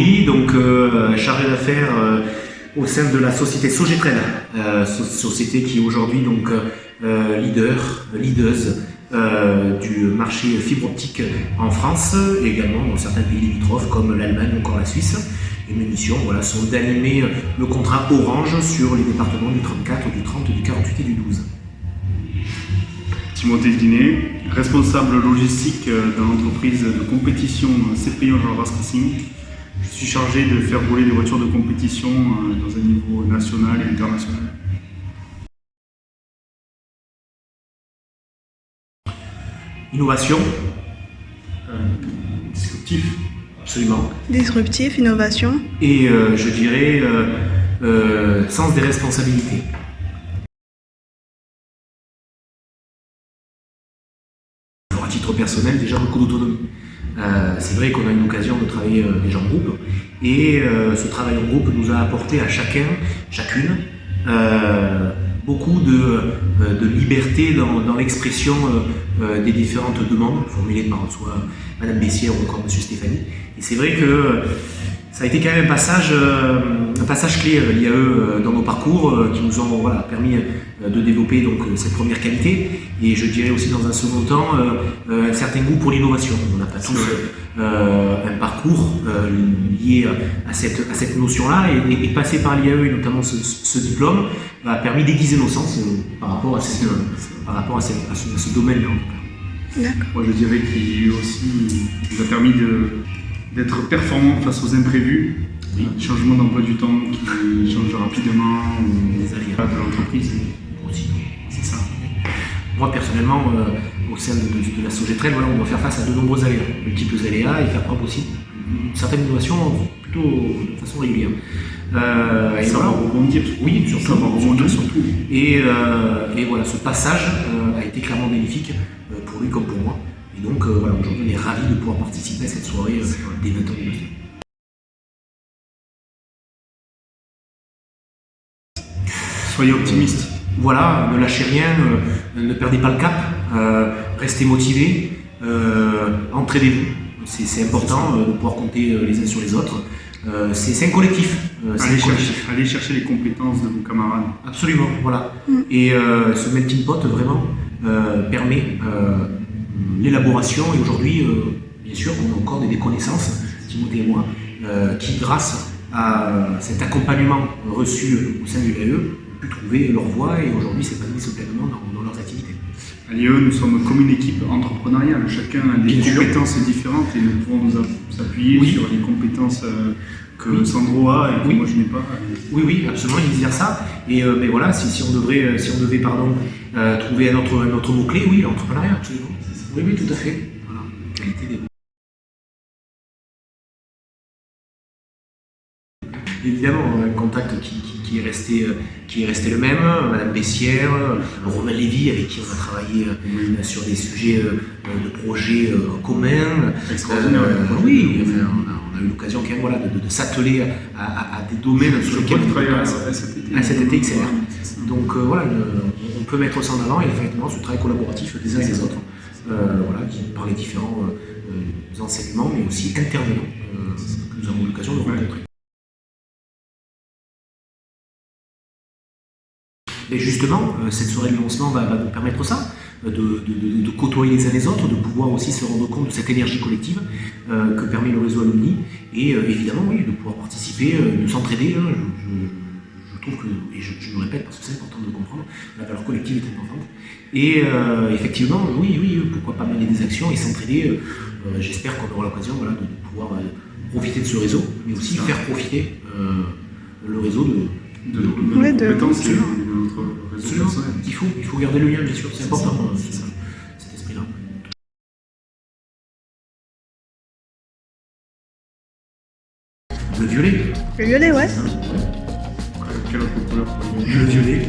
aujourd'hui, donc chargé d'affaires au sein de la société Sogetrel, société qui est aujourd'hui donc leaduse du marché fibre optique en France et également dans certains pays limitrophes comme l'Allemagne ou encore la Suisse. Et mes missions sont d'animer le contrat Orange sur les départements du 34, du 30, du 48 et du 12. Timothée Dinet, responsable logistique dans l'entreprise de compétition CPI Enjolras Racing. Je suis chargé de faire rouler des voitures de compétition dans un niveau national et international. Innovation. Disruptif. Absolument. Disruptif, innovation. Et je dirais sens des responsabilités. Alors, à titre personnel, déjà beaucoup d'autonomie. C'est vrai qu'on a une occasion de travailler déjà en groupe et ce travail en groupe nous a apporté à chacune, beaucoup de liberté dans l'expression des différentes demandes formulées par soit Madame Bessière ou encore Monsieur Stéphanie. Et c'est vrai que ça a été quand même un passage clé l'IAE dans nos parcours qui nous ont permis de développer donc cette première qualité et je dirais aussi dans un second temps un certain goût pour l'innovation. On n'a pas tous un parcours lié à cette notion-là et passer par l'IAE et notamment ce diplôme a permis d'aiguiser nos sens par rapport à ce domaine-là. D'accord. Moi je dirais qu'il nous a permis d'être performant face aux imprévus, oui. Changement d'emploi du temps qui change rapidement, les aléas de l'entreprise aussi, c'est ça. Moi personnellement, au sein de la Sogetrel, on doit faire face à de nombreux aléas, multiples aléas et faire preuve aussi d'une certaine innovation plutôt de façon régulière. Ça va rebondir. Oui, surtout. Ça va rebondir surtout. Et voilà, ce passage a été clairement bénéfique pour lui comme pour moi. Et donc aujourd'hui on est ravis de pouvoir participer à cette soirée des 20 ans du Master. Soyez optimistes. Voilà, ne lâchez rien, ne perdez pas le cap, restez motivés, entraidez-vous. C'est important de pouvoir compter les uns sur les autres. C'est un collectif. Allez chercher les compétences de vos camarades. Absolument, voilà. Et ce melting pot vraiment permet l'élaboration et aujourd'hui, bien sûr, on a encore des connaissances, Timothée et moi, qui grâce à cet accompagnement reçu au sein de l'IAE, ont pu trouver leur voie et aujourd'hui s'épanouissent pleinement dans leurs activités. À l'IAE, nous sommes comme une équipe entrepreneuriale, chacun a des compétences différentes et nous pouvons nous appuyer sur les compétences que Sandro a et que moi je n'ai pas. Oui, absolument, il dire ça. Et mais voilà, si on devait trouver un autre mot-clé, oui, l'entrepreneuriat, absolument. Oui, tout à fait. Voilà. Qualité des... Évidemment, un contact qui est resté le même, Madame Bessière, Romain Lévy avec qui on a travaillé sur des sujets de projets communs. Extraordinaire. Oui, enfin, on a eu l'occasion quand même de s'atteler à des domaines sur lesquels on travaille à STT XR. Donc on peut mettre ça en avant et effectivement ce travail collaboratif des uns et des autres, par les différents enseignements mais aussi intervenants que nous avons eu l'occasion de rencontrer. Et justement, cette soirée de lancement va nous permettre ça, de côtoyer les uns les autres, de pouvoir aussi se rendre compte de cette énergie collective que permet le réseau Alumni, et évidemment, oui, de pouvoir participer, de s'entraider. Je trouve que, et je le répète parce que c'est important de le comprendre, la valeur collective est importante. Et effectivement, oui, pourquoi pas mener des actions et s'entraider. J'espère qu'on aura l'occasion de pouvoir profiter de ce réseau, mais aussi faire profiter le réseau de compétences de notre réseau personnel. Il faut garder le lien, bien sûr, c'est important, cet esprit-là. Le violet. Le violet, ouais. Quelle autre couleur? Le violet.